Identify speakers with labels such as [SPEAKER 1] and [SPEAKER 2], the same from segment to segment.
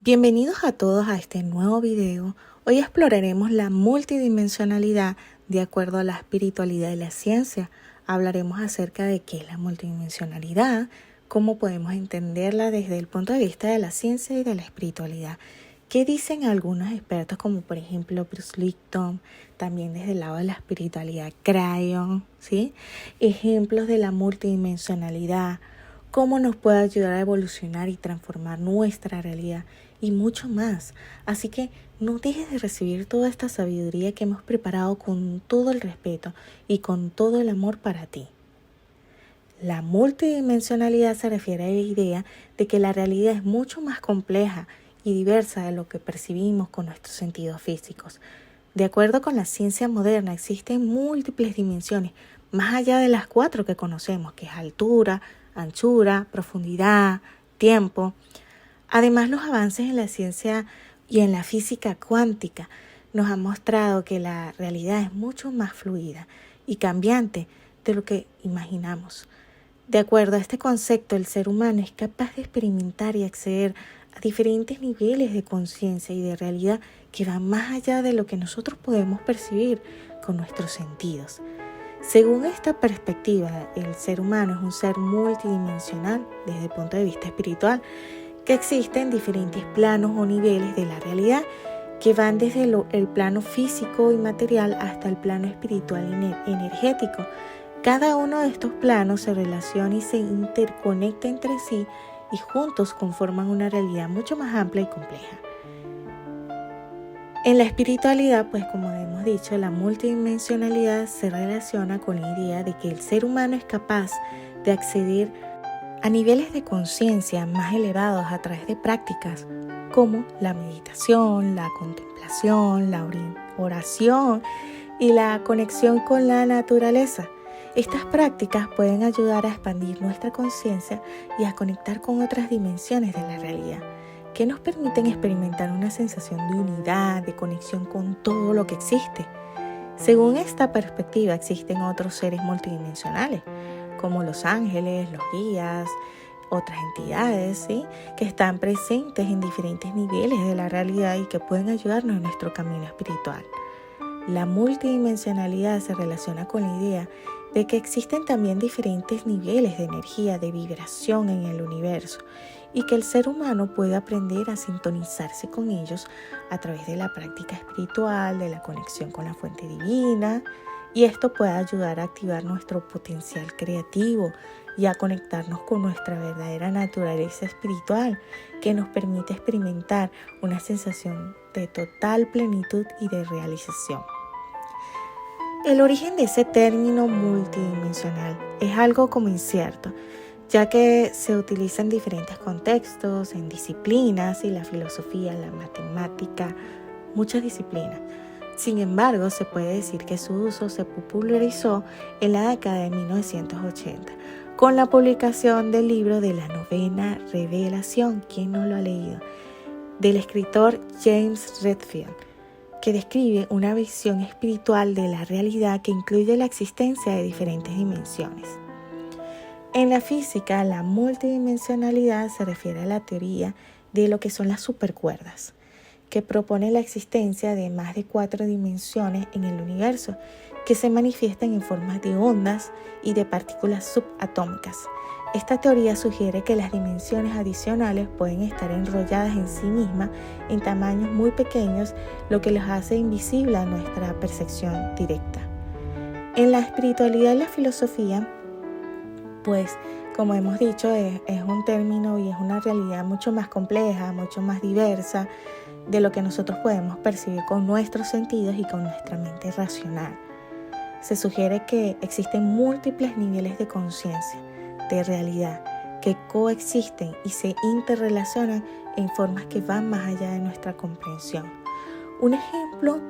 [SPEAKER 1] Bienvenidos a todos a este nuevo video. Hoy exploraremos la multidimensionalidad de acuerdo a la espiritualidad y la ciencia. Hablaremos acerca de qué es la multidimensionalidad, cómo podemos entenderla desde el punto de vista de la ciencia y de la espiritualidad. ¿Qué dicen algunos expertos como por ejemplo Bruce Lipton? También desde el lado de la espiritualidad, Crayon, ¿sí? Ejemplos de la multidimensionalidad, cómo nos puede ayudar a evolucionar y transformar nuestra realidad y mucho más. Así que no dejes de recibir toda esta sabiduría que hemos preparado con todo el respeto y con todo el amor para ti. La multidimensionalidad se refiere a la idea de que la realidad es mucho más compleja y diversa de lo que percibimos con nuestros sentidos físicos. De acuerdo con la ciencia moderna, existen múltiples dimensiones, más allá de las 4 que conocemos, que es altura, anchura, profundidad, tiempo. Además, los avances en la ciencia y en la física cuántica nos han mostrado que la realidad es mucho más fluida y cambiante de lo que imaginamos. De acuerdo a este concepto, el ser humano es capaz de experimentar y acceder a diferentes niveles de conciencia y de realidad que van más allá de lo que nosotros podemos percibir con nuestros sentidos. Según esta perspectiva, el ser humano es un ser multidimensional desde el punto de vista espiritual, que existen diferentes planos o niveles de la realidad que van desde el plano físico y material hasta el plano espiritual y energético. Cada uno de estos planos se relaciona y se interconecta entre sí y juntos conforman una realidad mucho más amplia y compleja. En la espiritualidad, pues como hemos dicho, la multidimensionalidad se relaciona con la idea de que el ser humano es capaz de acceder a niveles de conciencia más elevados a través de prácticas como la meditación, la contemplación, la oración y la conexión con la naturaleza. Estas prácticas pueden ayudar a expandir nuestra conciencia y a conectar con otras dimensiones de la realidad, que nos permiten experimentar una sensación de unidad, de conexión con todo lo que existe. Según esta perspectiva, existen otros seres multidimensionales, como los ángeles, los guías, otras entidades, ¿sí?, que están presentes en diferentes niveles de la realidad y que pueden ayudarnos en nuestro camino espiritual. La multidimensionalidad se relaciona con la idea de que existen también diferentes niveles de energía, de vibración en el universo y que el ser humano puede aprender a sintonizarse con ellos a través de la práctica espiritual, de la conexión con la fuente divina, y esto puede ayudar a activar nuestro potencial creativo y a conectarnos con nuestra verdadera naturaleza espiritual, que nos permite experimentar una sensación de total plenitud y de realización. El origen de ese término multidimensional es algo como incierto, ya que se utiliza en diferentes contextos, en disciplinas y la filosofía, la matemática, muchas disciplinas. Sin embargo, se puede decir que su uso se popularizó en la década de 1980, con la publicación del libro de la novena revelación, ¿quién no lo ha leído?, del escritor James Redfield, que describe una visión espiritual de la realidad que incluye la existencia de diferentes dimensiones. En la física, la multidimensionalidad se refiere a la teoría de lo que son las supercuerdas, que propone la existencia de más de 4 dimensiones en el universo, que se manifiestan en formas de ondas y de partículas subatómicas. Esta teoría sugiere que las dimensiones adicionales pueden estar enrolladas en sí mismas en tamaños muy pequeños, lo que los hace invisibles a nuestra percepción directa. En la espiritualidad y la filosofía, pues como hemos dicho, es un término y es una realidad mucho más compleja, mucho más diversa de lo que nosotros podemos percibir con nuestros sentidos y con nuestra mente racional. Se sugiere que existen múltiples niveles de conciencia, de realidad, que coexisten y se interrelacionan en formas que van más allá de nuestra comprensión. Un ejemplo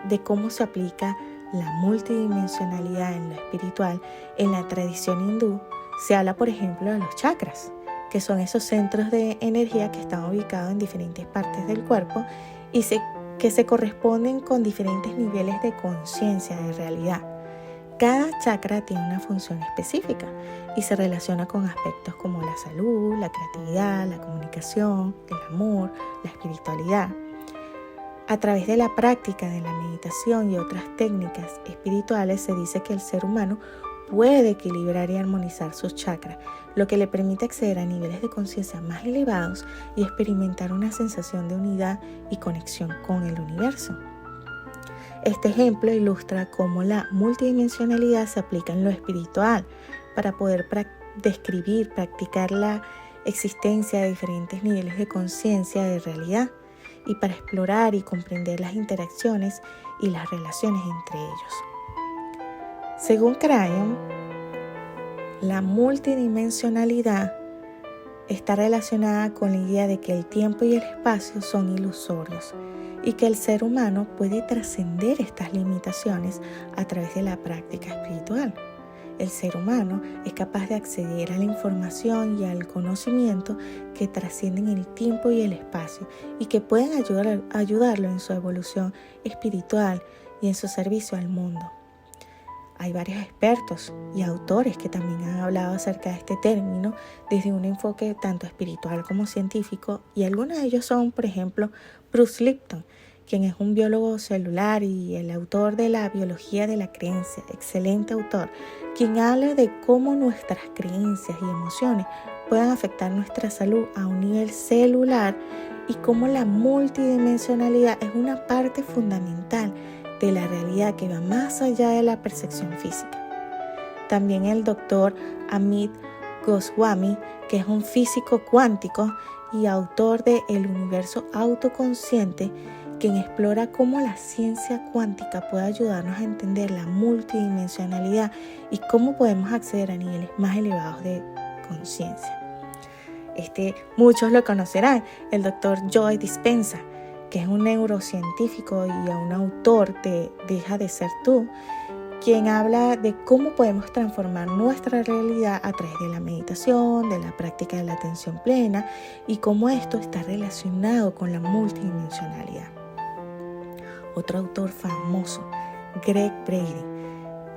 [SPEAKER 1] de cómo se aplica la multidimensionalidad en lo espiritual en la tradición hindú, se habla, por ejemplo, de los chakras, que son esos centros de energía que están ubicados en diferentes partes del cuerpo y que se corresponden con diferentes niveles de conciencia, de realidad. Cada chakra tiene una función específica y se relaciona con aspectos como la salud, la creatividad, la comunicación, el amor, la espiritualidad. A través de la práctica de la meditación y otras técnicas espirituales se dice que el ser humano puede equilibrar y armonizar sus chakras, lo que le permite acceder a niveles de conciencia más elevados y experimentar una sensación de unidad y conexión con el universo. Este ejemplo ilustra cómo la multidimensionalidad se aplica en lo espiritual para poder describir, practicar la existencia de diferentes niveles de conciencia de realidad y para explorar y comprender las interacciones y las relaciones entre ellos. Según Crayon, la multidimensionalidad está relacionada con la idea de que el tiempo y el espacio son ilusorios y que el ser humano puede trascender estas limitaciones a través de la práctica espiritual. El ser humano es capaz de acceder a la información y al conocimiento que trascienden el tiempo y el espacio y que pueden ayudarlo en su evolución espiritual y en su servicio al mundo. Hay varios expertos y autores que también han hablado acerca de este término desde un enfoque tanto espiritual como científico, y algunos de ellos son, por ejemplo, Bruce Lipton, quien es un biólogo celular y el autor de La biología de la creencia, excelente autor, quien habla de cómo nuestras creencias y emociones pueden afectar nuestra salud a un nivel celular y cómo la multidimensionalidad es una parte fundamental de la realidad que va más allá de la percepción física. También el doctor Amit Goswami, que es un físico cuántico y autor de El universo autoconsciente, quien explora cómo la ciencia cuántica puede ayudarnos a entender la multidimensionalidad y cómo podemos acceder a niveles más elevados de conciencia. Muchos lo conocerán, el doctor Joe Dispenza, que es un neurocientífico y un autor de Deja de ser tú, quien habla de cómo podemos transformar nuestra realidad a través de la meditación, de la práctica de la atención plena y cómo esto está relacionado con la multidimensionalidad. Otro autor famoso, Gregg Braden,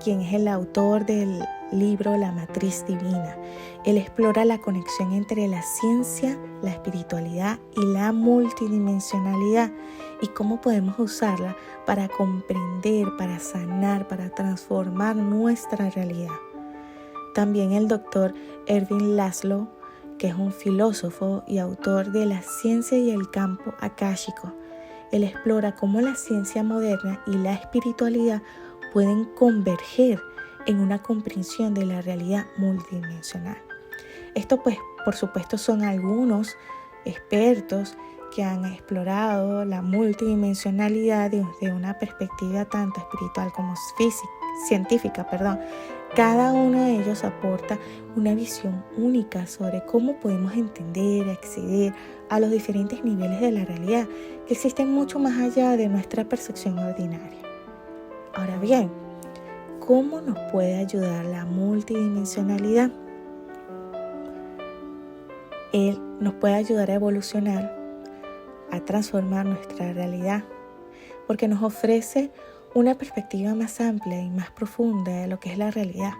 [SPEAKER 1] quien es el autor del libro La Matriz Divina. Él explora la conexión entre la ciencia, la espiritualidad y la multidimensionalidad y cómo podemos usarla para comprender, para sanar, para transformar nuestra realidad. También el doctor Ervin Laszlo, que es un filósofo y autor de La ciencia y el campo akáshico. Él explora cómo la ciencia moderna y la espiritualidad pueden converger en una comprensión de la realidad multidimensional. Esto, por supuesto, son algunos expertos que han explorado la multidimensionalidad desde una perspectiva tanto espiritual como científica. Cada uno de ellos aporta una visión única sobre cómo podemos entender y acceder a los diferentes niveles de la realidad que existen mucho más allá de nuestra percepción ordinaria. Ahora bien, ¿cómo nos puede ayudar la multidimensionalidad? Él nos puede ayudar a evolucionar, a transformar nuestra realidad, porque nos ofrece una perspectiva más amplia y más profunda de lo que es la realidad.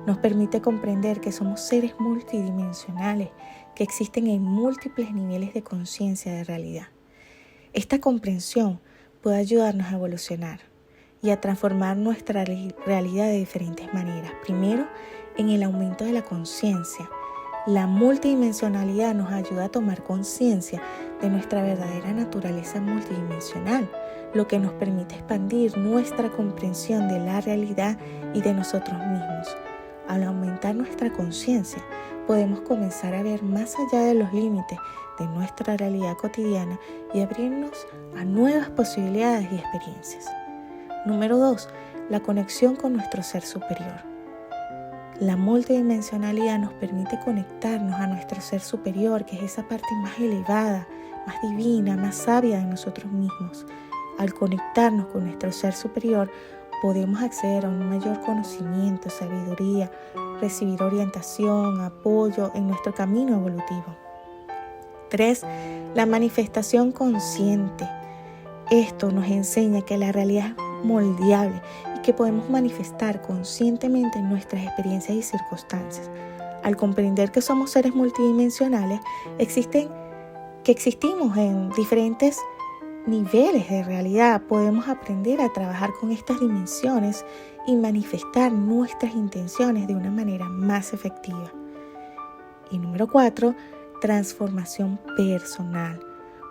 [SPEAKER 1] Nos permite comprender que somos seres multidimensionales, que existen en múltiples niveles de conciencia de realidad. Esta comprensión puede ayudarnos a evolucionar y a transformar nuestra realidad de diferentes maneras. Primero, en el aumento de la conciencia. La multidimensionalidad nos ayuda a tomar conciencia de nuestra verdadera naturaleza multidimensional, lo que nos permite expandir nuestra comprensión de la realidad y de nosotros mismos. Al aumentar nuestra conciencia, podemos comenzar a ver más allá de los límites de nuestra realidad cotidiana y abrirnos a nuevas posibilidades y experiencias. Número 2. La conexión con nuestro ser superior. La multidimensionalidad nos permite conectarnos a nuestro ser superior, que es esa parte más elevada, más divina, más sabia de nosotros mismos. Al conectarnos con nuestro ser superior, podemos acceder a un mayor conocimiento, sabiduría, recibir orientación, apoyo en nuestro camino evolutivo. 3. La manifestación consciente. Esto nos enseña que la realidad es moldeable y que podemos manifestar conscientemente en nuestras experiencias y circunstancias. Al comprender que somos seres multidimensionales, existimos en diferentes niveles de realidad, podemos aprender a trabajar con estas dimensiones y manifestar nuestras intenciones de una manera más efectiva. Y número 4, transformación personal,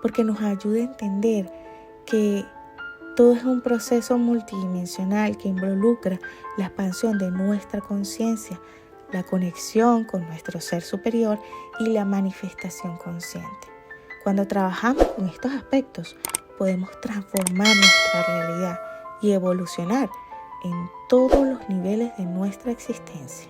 [SPEAKER 1] porque nos ayuda a entender que todo es un proceso multidimensional que involucra la expansión de nuestra conciencia, la conexión con nuestro ser superior y la manifestación consciente. Cuando trabajamos con estos aspectos, podemos transformar nuestra realidad y evolucionar en todos los niveles de nuestra existencia.